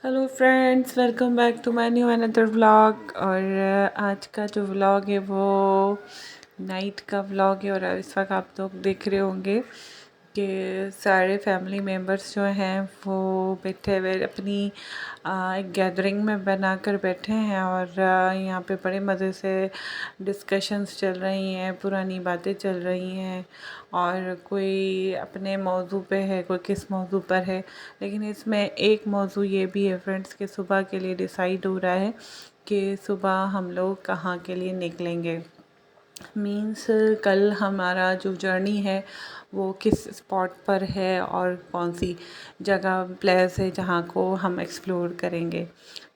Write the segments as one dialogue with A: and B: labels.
A: Hello friends, welcome back to my new another vlog. और आज का जो व्लॉग है वो नाइट का व्लॉग है। और इस वक्त आप लोग देख रहे होंगे कि सारे फैमिली मेम्बर्स जो हैं वो बैठे हुए अपनी एक गैदरिंग में बनाकर बैठे हैं। और यहाँ पे बड़े मज़े से डिस्कशंस चल रही हैं, पुरानी बातें चल रही हैं। और कोई अपने मौजू पे है, कोई किस मौजू पर है। लेकिन इसमें एक मौजू ये भी है फ्रेंड्स कि सुबह के लिए डिसाइड हो रहा है कि सुबह हम लोग कहाँ के लिए निकलेंगे। मीन्स कल हमारा जो जर्नी है वो किस स्पॉट पर है और कौन सी जगह प्लेस है जहाँ को हम एक्सप्लोर करेंगे।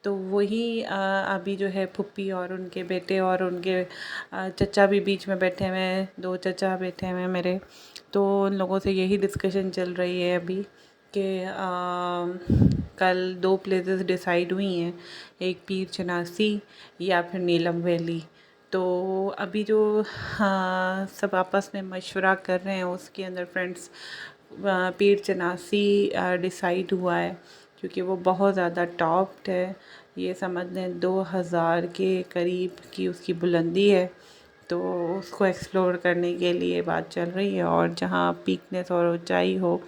A: तो वही अभी जो है फुप्पी और उनके बेटे और उनके चचा भी बीच में बैठे हुए हैं, दो चचा बैठे हुए हैं मेरे। तो उन लोगों से यही डिस्कशन चल रही है अभी कि कल दो प्लेसेस डिसाइड हुई हैं, एक पीर चनासी या फिर नीलम वैली। तो अभी जो सब आपस में मशवरा कर रहे हैं उसके अंदर फ्रेंड्स पीर चनासी डिसाइड हुआ है, क्योंकि वो बहुत ज़्यादा टॉप्ड है। ये समझ लें 2000 के करीब की उसकी बुलंदी है। तो उसको एक्सप्लोर करने के लिए बात चल रही है। और जहाँ पीकनेस और ऊंचाई हो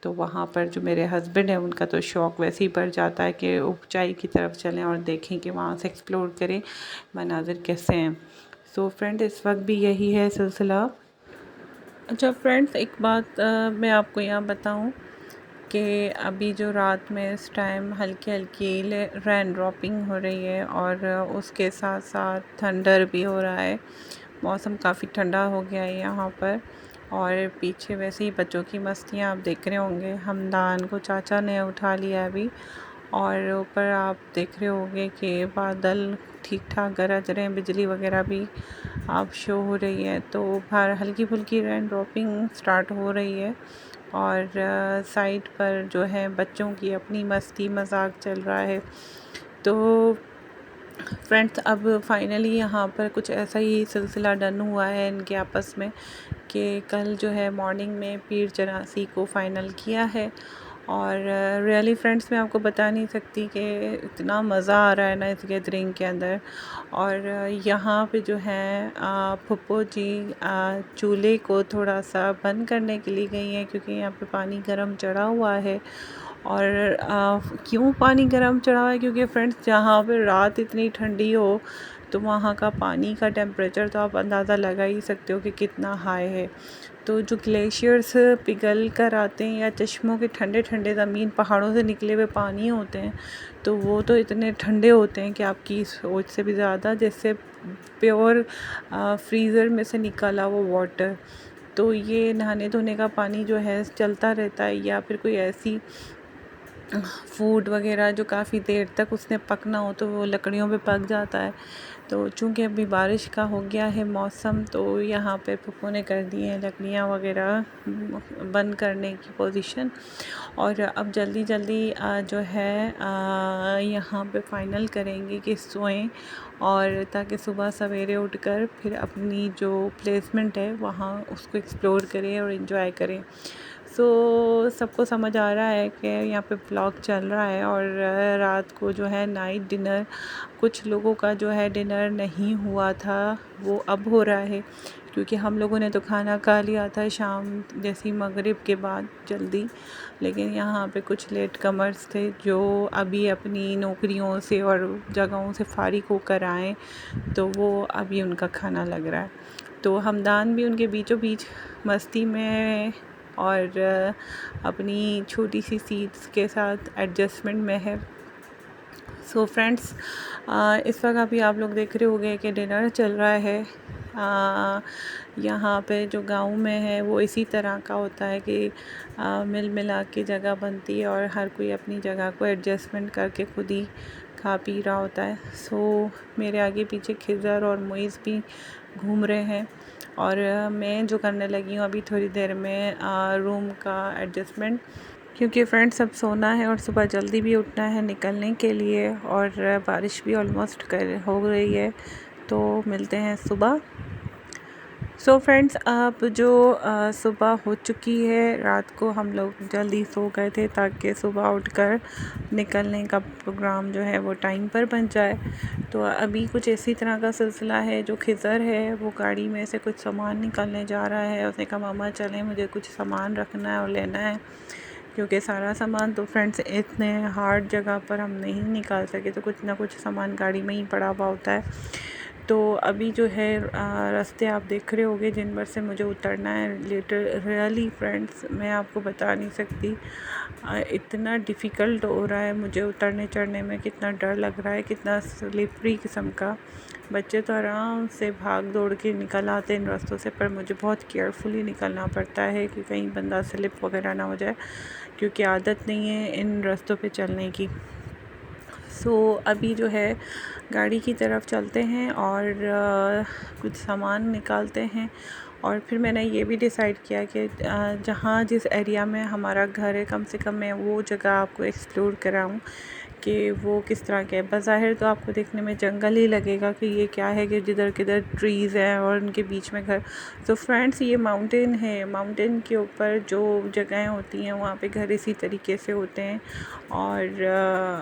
A: तो वहाँ पर जो मेरे हस्बैंड हैं उनका तो शौक़ वैसे ही बढ़ जाता है कि ऊंचाई की तरफ चलें और देखें कि वहाँ से एक्सप्लोर करें मनाज़िर कैसे हैं। सो फ्रेंड, इस वक्त भी यही है सिलसिला। अच्छा फ्रेंड्स, एक बात मैं आपको यहाँ बताऊँ कि अभी जो रात में इस टाइम हल्की हल्की रेन ड्रॉपिंग हो रही है और उसके साथ साथ थंडर भी हो रहा है। मौसम काफ़ी ठंडा हो गया है यहाँ पर। और पीछे वैसे ही बच्चों की मस्तियाँ आप देख रहे होंगे। हमदान को चाचा ने उठा लिया अभी। और ऊपर आप देख रहे होंगे कि बादल ठीक ठाक गरज रहे हैं, बिजली वगैरह भी आप शो हो रही है। तो बाहर हल्की फुल्की रेन ड्रॉपिंग स्टार्ट हो रही है। और साइड पर जो है बच्चों की अपनी मस्ती मजाक चल रहा है। तो फ्रेंड्स, अब फाइनली यहाँ पर कुछ ऐसा ही सिलसिला डन हुआ है इनके आपस में कि कल जो है मॉर्निंग में पीर चनासी को फ़ाइनल किया है। और रियली फ्रेंड्स, मैं आपको बता नहीं सकती कि इतना मज़ा आ रहा है ना इस गैदरिंग के अंदर। और यहाँ पे जो है फुप्पो जी चूल्हे को थोड़ा सा बंद करने के लिए गई हैं, क्योंकि यहाँ पे पानी गर्म चढ़ा हुआ है। और क्यों पानी गर्म चढ़ा हुआ है? क्योंकि फ्रेंड्स, जहाँ पे रात इतनी ठंडी हो तो वहाँ का पानी का टेम्परेचर तो आप अंदाज़ा लगा ही सकते हो कि कितना हाई है। तो जो ग्लेशियर्स पिघल कर आते हैं या चश्मों के ठंडे ठंडे ज़मीन पहाड़ों से निकले हुए पानी होते हैं, तो वो तो इतने ठंडे होते हैं कि आपकी सोच से भी ज़्यादा, जैसे प्योर फ्रीज़र में से निकाला वो वाटर। तो ये नहाने धोने का पानी जो है चलता रहता है, या फिर कोई ऐसी फूड वगैरह जो काफ़ी देर तक उसने पकना हो तो वो लकड़ियों पे पक जाता है। तो चूँकि अभी बारिश का हो गया है मौसम, तो यहाँ पे पप्पू ने कर दी हैं लकड़ियाँ वगैरह बंद करने की पोजीशन। और अब जल्दी जल्दी जो है यहाँ पे फाइनल करेंगे कि सोएं, और ताकि सुबह सवेरे उठकर फिर अपनी जो प्लेसमेंट है वहाँ उसको एक्सप्लोर करें और इन्जॉय करें। सबको समझ आ रहा है कि यहाँ पे व्लॉग चल रहा है। और रात को जो है नाइट डिनर, कुछ लोगों का जो है डिनर नहीं हुआ था वो अब हो रहा है, क्योंकि हम लोगों ने तो खाना खा लिया था शाम जैसी मगरिब के बाद जल्दी। लेकिन यहाँ पे कुछ लेट कमर्स थे जो अभी अपनी नौकरियों से और जगहों से फारिग होकर आए, तो वो अभी उनका खाना लग रहा है। तो हमदान भी उनके बीचों बीच मस्ती में और अपनी छोटी सी सीट्स के साथ एडजस्टमेंट में है। सो फ्रेंड्स, इस वक्त अभी आप लोग देख रहे होंगे कि डिनर चल रहा है। यहाँ पे जो गांव में है वो इसी तरह का होता है कि मिल मिला के जगह बनती है और हर कोई अपनी जगह को एडजस्टमेंट करके खुद ही खा पी रहा होता है। मेरे आगे पीछे खिज़र और मुइज़ भी घूम रहे हैं। और मैं जो करने लगी हूँ अभी थोड़ी देर में रूम का एडजस्टमेंट, क्योंकि फ्रेंड्स अब सोना है और सुबह जल्दी भी उठना है निकलने के लिए। और बारिश भी ऑलमोस्ट कर हो रही है। तो मिलते हैं सुबह। सो फ्रेंड्स, अब जो सुबह हो चुकी है, रात को हम लोग जल्दी सो गए थे ताकि सुबह उठकर निकलने का प्रोग्राम जो है वो टाइम पर बन जाए। तो अभी कुछ इसी तरह का सिलसिला है। जो खिज़र है वो गाड़ी में से कुछ सामान निकालने जा रहा है। उसने कहा मामा चलें, मुझे कुछ सामान रखना है और लेना है, क्योंकि सारा सामान तो फ्रेंड्स इतने हार्ड जगह पर हम नहीं निकाल सके, तो कुछ ना कुछ सामान गाड़ी में ही पड़ा हुआ होता है। तो अभी जो है रास्ते आप देख रहे होंगे जिन पर से मुझे उतरना है। रियली फ्रेंड्स, मैं आपको बता नहीं सकती, इतना डिफ़िकल्ट हो रहा है मुझे उतरने चढ़ने में। कितना डर लग रहा है, कितना स्लिपरी किस्म का। बच्चे तो आराम से भाग दौड़ के निकल आते हैं इन रास्तों से, पर मुझे बहुत केयरफुली निकलना पड़ता है कि कहीं बंदा स्लिप वगैरह ना हो जाए, क्योंकि आदत नहीं है इन रास्तों पे चलने की। अभी जो है गाड़ी की तरफ चलते हैं और कुछ सामान निकालते हैं। और फिर मैंने ये भी डिसाइड किया कि जहाँ जिस एरिया में हमारा घर है, कम से कम मैं वो जगह आपको एक्सप्लोर कराऊँ कि वो किस तरह का है। बज़ाहिर तो आपको देखने में जंगल ही लगेगा कि ये क्या है, कि जिधर किधर ट्रीज़ हैं और उनके बीच में घर। तो फ्रेंड्स, ये माउंटेन है। माउंटेन के ऊपर जो जगहें होती हैं वहाँ पे घर इसी तरीके से होते हैं। और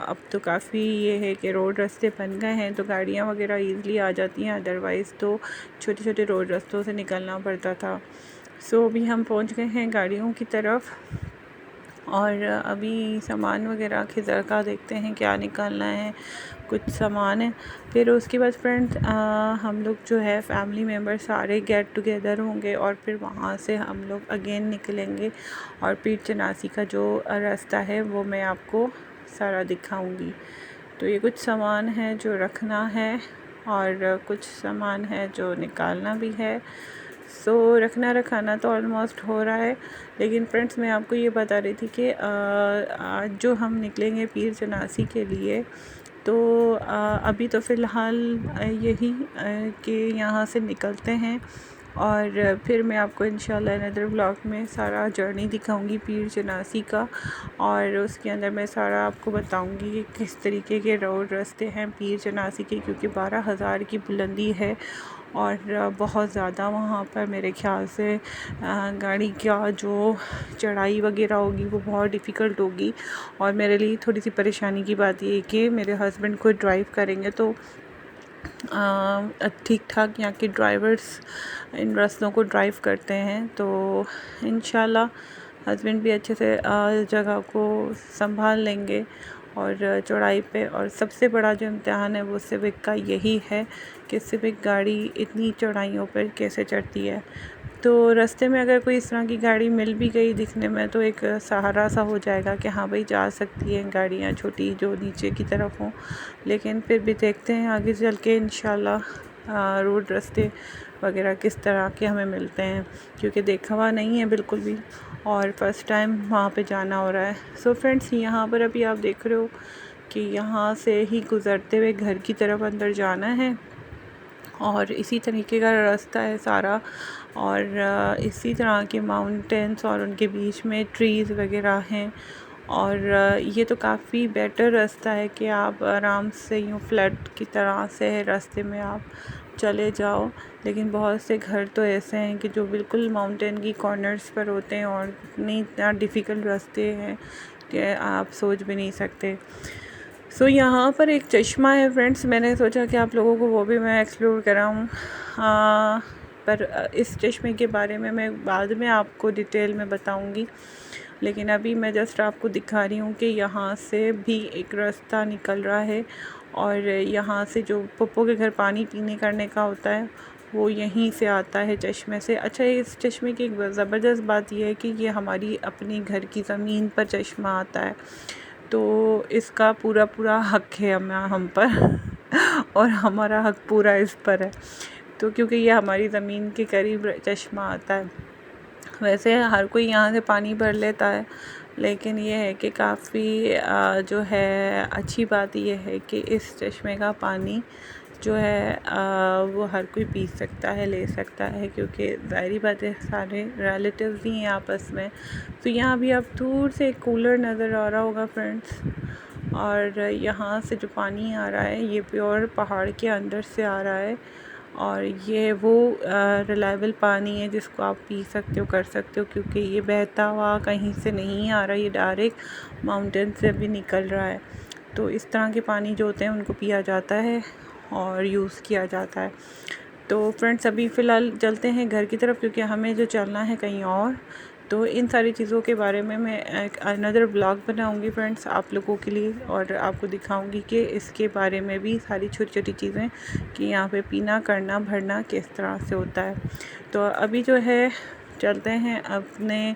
A: अब तो काफ़ी ये है कि रोड रास्ते बन गए हैं, तो गाड़ियाँ वगैरह ईज़िली आ जाती हैं, अदरवाइज़ तो छोटे छोटे रोड रास्तों से निकलना पड़ता था। अभी हम पहुँच गए हैं गाड़ियों की तरफ, और अभी सामान वगैरह खिज़र का देखते हैं क्या निकालना है। कुछ सामान है। फिर उसके बाद फ्रेंड्स, हम लोग जो है फैमिली मेम्बर सारे गेट टुगेदर होंगे, और फिर वहाँ से हम लोग अगेन निकलेंगे, और पीर चनासी का जो रास्ता है वो मैं आपको सारा दिखाऊंगी। तो ये कुछ सामान है जो रखना है, और कुछ सामान है जो निकालना भी है। रखना रखाना तो ऑलमोस्ट हो रहा है। लेकिन फ्रेंड्स, मैं आपको ये बता रही थी कि आज जो हम निकलेंगे पीर चनासी के लिए, तो अभी तो फ़िलहाल यही कि यहाँ से निकलते हैं, और फिर मैं आपको इंशाल्लाह अनदर व्लॉग में सारा जर्नी दिखाऊंगी पीर चनासी का, और उसके अंदर मैं सारा आपको बताऊंगी कि किस तरीके के रोड रास्ते हैं पीर चनासी के, क्योंकि 12,000 की बुलंदी है, और बहुत ज़्यादा वहाँ पर मेरे ख़्याल से गाड़ी का जो चढ़ाई वगैरह होगी वो बहुत डिफ़िकल्ट होगी। और मेरे लिए थोड़ी सी परेशानी की बात ये है कि मेरे हस्बैंड खुद ड्राइव करेंगे, तो ठीक ठाक यहाँ के ड्राइवर्स इन रास्तों को ड्राइव करते हैं, तो इंशाल्लाह हस्बैंड भी अच्छे से जगह को संभाल लेंगे और चौड़ाई पे। और सबसे बड़ा जो इम्तिहान है वो सिविक का यही है कि सिविक गाड़ी इतनी चौड़ाइयों पर कैसे चढ़ती है। तो रास्ते में अगर कोई इस तरह की गाड़ी मिल भी गई दिखने में, तो एक सहारा सा हो जाएगा कि हाँ भाई जा सकती हैं गाड़ियाँ छोटी जो नीचे की तरफ हों। लेकिन फिर भी देखते हैं आगे चल के इंशाल्लाह रोड रास्ते वगैरह किस तरह के हमें मिलते हैं, क्योंकि देखा हुआ नहीं है बिल्कुल भी, और फ़र्स्ट टाइम वहाँ पे जाना हो रहा है। फ्रेंड्स, यहाँ पर अभी आप देख रहे हो कि यहाँ से ही गुज़रते हुए घर की तरफ अंदर जाना है, और इसी तरीके का रास्ता है सारा, और इसी तरह के माउंटेन्स और उनके बीच में ट्रीज़ वगैरह हैं। और ये तो काफ़ी बेटर रास्ता है कि आप आराम से यूँ फ्लड की तरह से रास्ते में आप चले जाओ। लेकिन बहुत से घर तो ऐसे हैं कि जो बिल्कुल माउंटेन की कॉर्नर्स पर होते हैं, और इतना डिफ़िकल्ट रास्ते हैं कि आप सोच भी नहीं सकते। यहाँ पर एक चश्मा है फ्रेंड्स, मैंने सोचा कि आप लोगों को वो भी मैं एक्सप्लोर कराऊँ। पर इस चश्मे के बारे में मैं बाद में आपको डिटेल में बताऊंगी, लेकिन अभी मैं जस्ट आपको दिखा रही हूँ कि यहाँ से भी एक रास्ता निकल रहा है, और यहाँ से जो पप्पो के घर पानी पीने करने का होता है वो यहीं से आता है चश्मे से। अच्छा, इस चश्मे की एक ज़बरदस्त बात यह है कि ये हमारी अपनी घर की ज़मीन पर चश्मा आता है, तो इसका पूरा पूरा हक है हम पर और हमारा हक पूरा इस पर है। तो क्योंकि ये हमारी ज़मीन के करीब चश्मा आता है। वैसे हर कोई यहाँ से पानी भर लेता है, लेकिन ये है कि काफ़ी जो है अच्छी बात ये है कि इस चश्मे का पानी जो है वो हर कोई पी सकता है, ले सकता है, क्योंकि ज़ाहिरी बात है सारे रिलेटिव्स ही हैं आपस में। तो यहाँ भी आप दूर से एक कूलर नज़र आ रहा होगा फ्रेंड्स, और यहाँ से जो पानी आ रहा है ये प्योर पहाड़ के अंदर से आ रहा है, और ये वो रिलायबल पानी है जिसको आप पी सकते हो, कर सकते हो, क्योंकि ये बहता हुआ कहीं से नहीं आ रहा, ये डायरेक्ट माउंटेन से भी निकल रहा है। तो इस तरह के पानी जो होते हैं उनको पिया जाता है और यूज़ किया जाता है। तो फ्रेंड्स अभी फ़िलहाल चलते हैं घर की तरफ, क्योंकि हमें जो चलना है कहीं और। तो इन सारी चीज़ों के बारे में मैं एक अनदर ब्लॉग बनाऊंगी फ्रेंड्स आप लोगों के लिए, और आपको दिखाऊंगी कि इसके बारे में भी सारी छोटी छोटी चीज़ें कि यहाँ पे पीना, करना, भरना किस तरह से होता है। तो अभी जो है चलते हैं अपने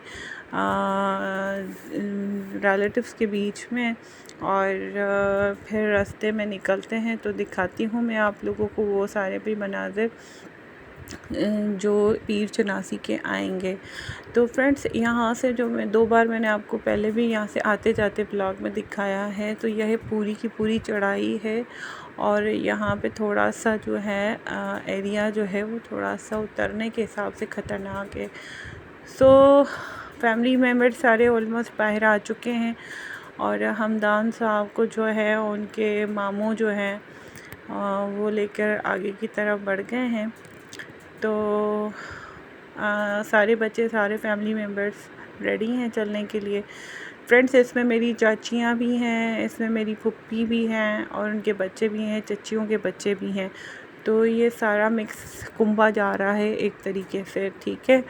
A: रिलेटिव्स के बीच में, और फिर रास्ते में निकलते हैं तो दिखाती हूँ मैं आप लोगों को वो सारे भी मनाज़िर जो पीर चनासी के आएंगे। तो फ्रेंड्स यहाँ से जो मैं 2 बार मैंने आपको पहले भी यहाँ से आते जाते ब्लॉग में दिखाया है, तो यह पूरी की पूरी चढ़ाई है, और यहाँ पे थोड़ा सा जो है एरिया जो है वो थोड़ा सा उतरने के हिसाब से ख़तरनाक है। सो फैमिली मेम्बर सारे ऑलमोस्ट बाहर आ चुके हैं, और हमदान साहब को जो है उनके मामू जो हैं वो लेकर आगे की तरफ बढ़ गए हैं। तो सारे बच्चे, सारे फैमिली मेम्बर्स रेडी हैं चलने के लिए। फ्रेंड्स इसमें मेरी चाचियाँ भी हैं, इसमें मेरी फुप्पी भी हैं, और उनके बच्चे भी हैं, चच्चियों के बच्चे भी हैं। तो ये सारा मिक्स कुंभा जा रहा है एक तरीके से, ठीक है।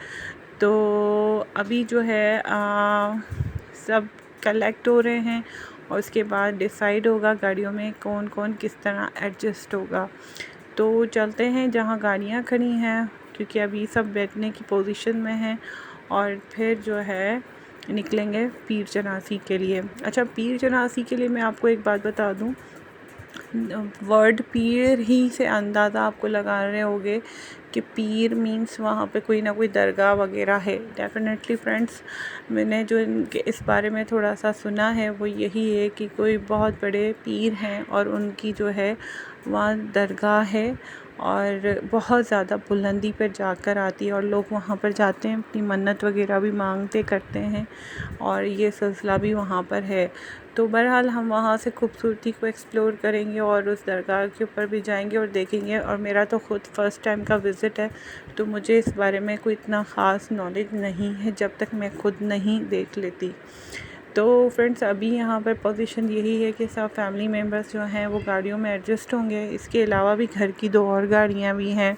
A: तो अभी जो है सब कलेक्ट हो रहे हैं, और उसके बाद डिसाइड होगा गाड़ियों में कौन कौन किस तरह एडजस्ट होगा। तो चलते हैं जहाँ गाड़ियाँ खड़ी हैं, क्योंकि अभी सब बैठने की पोजीशन में हैं, और फिर जो है निकलेंगे पीर चनासी के लिए। अच्छा, पीर चनासी के लिए मैं आपको एक बात बता दूं, वर्ड पीर ही से अंदाज़ा आपको लगा रहे होंगे कि पीर मींस वहाँ पे कोई ना कोई दरगाह वगैरह है। डेफिनेटली फ्रेंड्स मैंने जो इनके इस बारे में थोड़ा सा सुना है वो यही है कि कोई बहुत बड़े पीर हैं और उनकी जो है वहाँ दरगाह है, और बहुत ज़्यादा बुलंदी पर जाकर आती है, और लोग वहाँ पर जाते हैं, अपनी मन्नत वगैरह भी मांगते करते हैं, और ये सिलसिला भी वहाँ पर है। तो बहरहाल हम वहाँ से खूबसूरती को एक्सप्लोर करेंगे, और उस दरगाह के ऊपर भी जाएंगे और देखेंगे। और मेरा तो ख़ुद फ़र्स्ट टाइम का विज़िट है, तो मुझे इस बारे में कोई इतना ख़ास नॉलेज नहीं है जब तक मैं खुद नहीं देख लेती। तो फ्रेंड्स अभी यहाँ पर पोजीशन यही है कि सब फैमिली मेम्बर्स जो हैं वो गाड़ियों में एडजस्ट होंगे। इसके अलावा भी घर की 2 और गाड़ियाँ भी हैं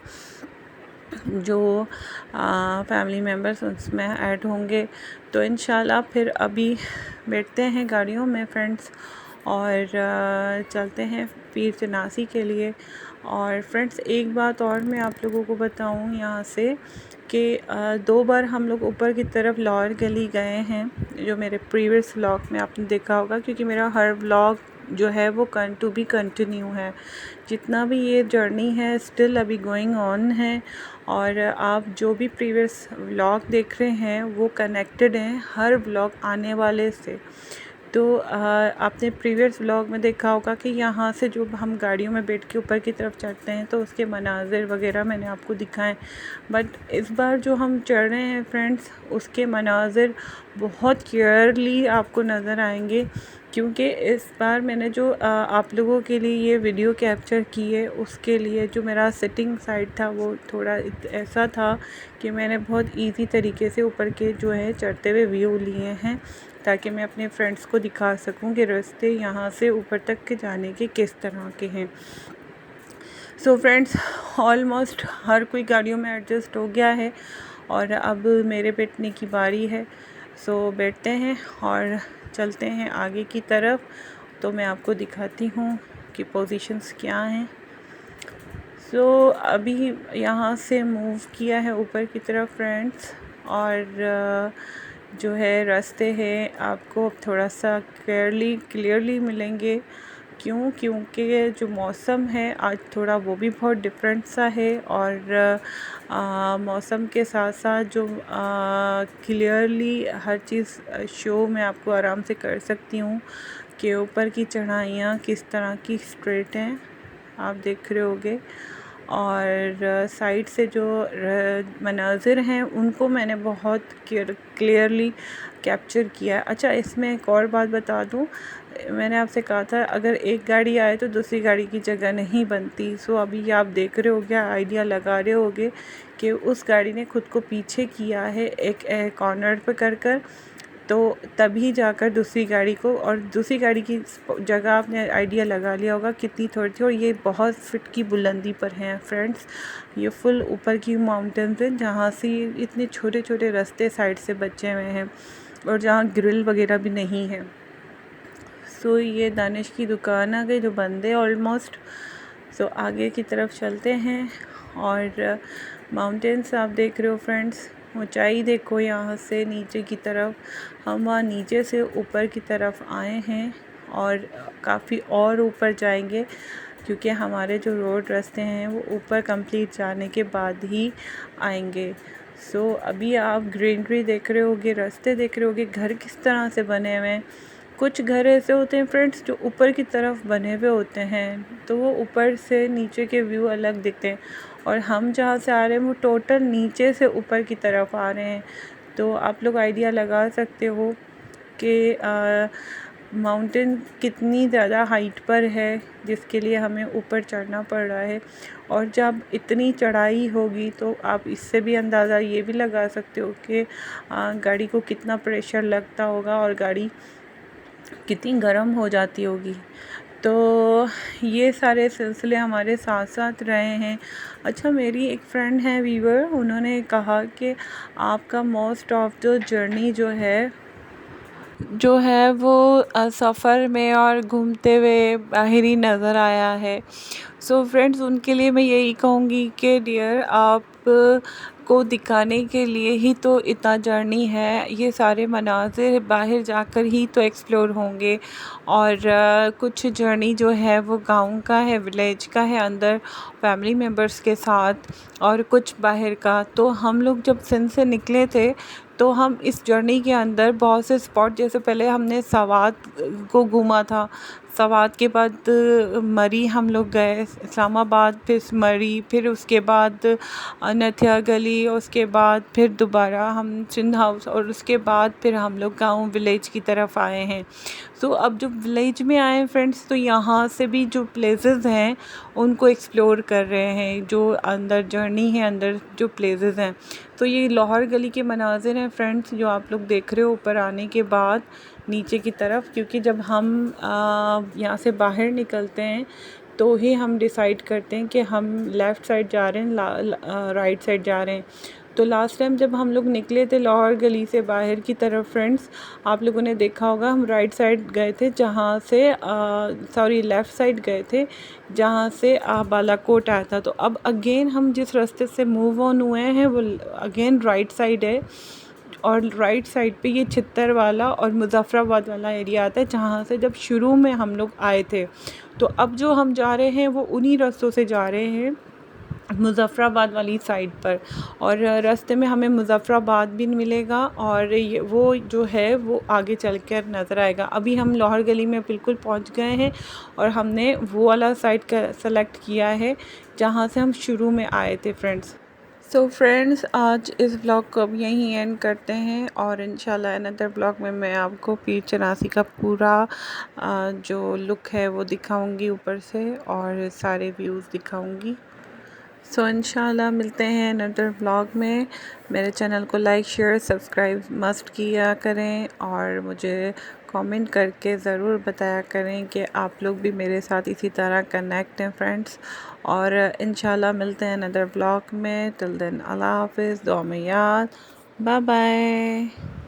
A: जो फैमिली मेम्बर्स उसमें ऐड होंगे। तो इंशाल्लाह फिर अभी बैठते हैं गाड़ियों में फ्रेंड्स, और चलते हैं पीर चनासी के लिए। और फ्रेंड्स एक बात और मैं आप लोगों को बताऊं यहाँ से कि 2 बार हम लोग ऊपर की तरफ लाहौर गली गए हैं, जो मेरे प्रीवियस व्लॉग में आपने देखा होगा, क्योंकि मेरा हर व्लॉग जो है वो टू बी कंटिन्यू है। जितना भी ये जर्नी है स्टिल अभी गोइंग ऑन है, और आप जो भी प्रीवियस व्लॉग देख रहे हैं वो कनेक्टेड हैं हर व्लॉग आने वाले से। तो आपने प्रीवियस व्लॉग में देखा होगा कि यहाँ से जो हम गाड़ियों में बैठ के ऊपर की तरफ चढ़ते हैं तो उसके मनाज़िर वगैरह मैंने आपको दिखाएं, बट इस बार जो हम चढ़ रहे हैं फ्रेंड्स उसके मनाज़िर बहुत क्लियरली आपको नज़र आएंगे, क्योंकि इस बार मैंने जो आप लोगों के लिए ये वीडियो कैप्चर की है उसके लिए जो मेरा सिटिंग साइड था वो थोड़ा ऐसा था कि मैंने बहुत इजी तरीके से ऊपर के जो है चढ़ते हुए व्यू लिए हैं, ताकि मैं अपने फ्रेंड्स को दिखा सकूं कि रास्ते यहाँ से ऊपर तक के जाने के किस तरह के हैं। सो फ्रेंड्स ऑलमोस्ट हर कोई गाड़ियों में एडजस्ट हो गया है, और अब मेरे बैठने की बारी है। सो बैठते हैं और चलते हैं आगे की तरफ। तो मैं आपको दिखाती हूँ कि पोजीशंस क्या हैं। सो अभी यहाँ से मूव किया है ऊपर की तरफ फ्रेंड्स, और जो है रास्ते हैं आपको अब थोड़ा सा क्लियरली मिलेंगे। क्योंकि जो मौसम है आज थोड़ा वो भी बहुत डिफरेंट सा है, और मौसम के साथ साथ जो क्लियरली हर चीज़ शो मैं आपको आराम से कर सकती हूँ कि ऊपर की चढ़ाइयाँ किस तरह की स्ट्रेट हैं, आप देख रहे होगे। और साइड से जो मनाज़िर हैं उनको मैंने बहुत क्लियरली कैप्चर किया। अच्छा, इसमें एक और बात बता दूं, मैंने आपसे कहा था अगर एक गाड़ी आए तो दूसरी गाड़ी की जगह नहीं बनती। सो अभी आप देख रहे होगे, आइडिया लगा रहे होगे कि उस गाड़ी ने खुद को पीछे किया है एक कॉर्नर पे कर तो तभी जाकर दूसरी गाड़ी को, और दूसरी गाड़ी की जगह आपने आइडिया लगा लिया होगा कितनी थोड़ी थी। और ये बहुत फीट की बुलंदी पर हैं फ्रेंड्स, ये फुल ऊपर की माउंटेन्स हैं जहाँ से इतने छोटे छोटे रास्ते साइड से बचे हुए हैं और जहाँ ग्रिल वगैरह भी नहीं है। सो ये दानिश की दुकान आ गई जो बंद है ऑलमोस्ट। सो आगे की तरफ चलते हैं और माउंटेन्स आप देख रहे हो फ्रेंड्स, ऊंचाई देखो यहाँ से नीचे की तरफ। हम वहाँ नीचे से ऊपर की तरफ आए हैं और काफ़ी और ऊपर जाएंगे क्योंकि हमारे जो रोड रास्ते हैं वो ऊपर कंप्लीट जाने के बाद ही आएंगे। सो अभी आप ग्रीनरी देख रहे होगे, रास्ते देख रहे होगे, घर किस तरह से बने हुए हैं। कुछ घर ऐसे होते हैं फ्रेंड्स जो ऊपर की तरफ बने हुए होते हैं तो वो ऊपर से नीचे के व्यू अलग दिखते हैं, और हम जहाँ से आ रहे हैं वो टोटल नीचे से ऊपर की तरफ आ रहे हैं। तो आप लोग आइडिया लगा सकते हो कि माउंटेन कितनी ज़्यादा हाइट पर है जिसके लिए हमें ऊपर चढ़ना पड़ रहा है। और जब इतनी चढ़ाई होगी तो आप इससे भी अंदाज़ा ये भी लगा सकते हो कि गाड़ी को कितना प्रेशर लगता होगा और गाड़ी कितनी गर्म हो जाती होगी। तो ये सारे सिलसिले हमारे साथ साथ रहे हैं। अच्छा, मेरी एक फ्रेंड है वीवर, उन्होंने कहा कि आपका मोस्ट ऑफ द जर्नी जो है वो सफ़र में और घूमते हुए बाहर ही नज़र आया है। सो फ्रेंड्स, उनके लिए मैं यही कहूँगी कि डियर, आप को दिखाने के लिए ही तो इतना जर्नी है, ये सारे मनाज़िर बाहर जाकर ही तो एक्सप्लोर होंगे। और कुछ जर्नी जो है वो गांव का है, विलेज का है, अंदर फैमिली मेम्बर्स के साथ, और कुछ बाहर का। तो हम लोग जब सिंध से निकले थे तो हम इस जर्नी के अंदर बहुत से स्पॉट, जैसे पहले हमने सवात को घूमा था, सवात के बाद मरी हम लोग गए, इस्लामाबाद, फिर मरी, फिर उसके बाद नथिया गली, उसके बाद फिर दोबारा हम सिंध हाउस, और उसके बाद फिर हम लोग गाँव विलेज की तरफ आए हैं। तो अब जो विलेज में आए हैं फ्रेंड्स, तो यहाँ से भी जो प्लेसेस हैं उनको एक्सप्लोर कर रहे हैं, जो अंदर जर्नी है, अंदर जो प्लेसेस हैं। तो ये लाहौर गली के मनाज़िर हैं फ्रेंड्स जो आप लोग देख रहे हो ऊपर आने के बाद नीचे की तरफ, क्योंकि जब हम यहाँ से बाहर निकलते हैं तो ही हम डिसाइड करते हैं कि हम लेफ़्ट साइड जा रहे हैं राइट साइड जा रहे हैं। तो लास्ट टाइम जब हम लोग निकले थे लाहौर गली से बाहर की तरफ फ्रेंड्स, आप लोगों ने देखा होगा हम राइट साइड गए थे, जहाँ से सॉरी लेफ़्ट साइड गए थे जहाँ से बालाकोट आया था। तो अब अगेन हम जिस रास्ते से मूव ऑन हुए हैं वो अगेन राइट साइड है, और राइट साइड पे ये छित्तर वाला और मुज़फ़्फ़राबाद वाला एरिया आता है जहाँ से जब शुरू में हम लोग आए थे। तो अब जो हम जा रहे हैं वो उन्हीं रास्तों से जा रहे हैं, मुज़फ़्फ़राबाद वाली साइड पर, और रास्ते में हमें मुज़फ़्फ़राबाद भी मिलेगा और ये वो जो है वो आगे चल कर नज़र आएगा। अभी हम लाहौर गली में बिल्कुल पहुंच गए हैं और हमने वो वाला साइड का सेलेक्ट किया है जहां से हम शुरू में आए थे फ्रेंड्स। सो फ्रेंड्स, आज इस ब्लॉग को अब यहीं एंड करते हैं और इंशाल्लाह अनदर ब्लॉग में मैं आपको पीर चनासी का पूरा जो लुक है वो दिखाऊंगी ऊपर से, और सारे व्यूज़ दिखाऊंगी। सो इंशाल्लाह मिलते हैं अनदर ब्लॉग में। मेरे चैनल को लाइक शेयर सब्सक्राइब मस्ट किया करें और मुझे कमेंट करके ज़रूर बताया करें कि आप लोग भी मेरे साथ इसी तरह कनेक्ट हैं फ्रेंड्स। और इंशाल्लाह मिलते हैं अनदर ब्लॉग में। टिल देन अल्लाह हाफिज़, दुआ में याद, बाय बाय।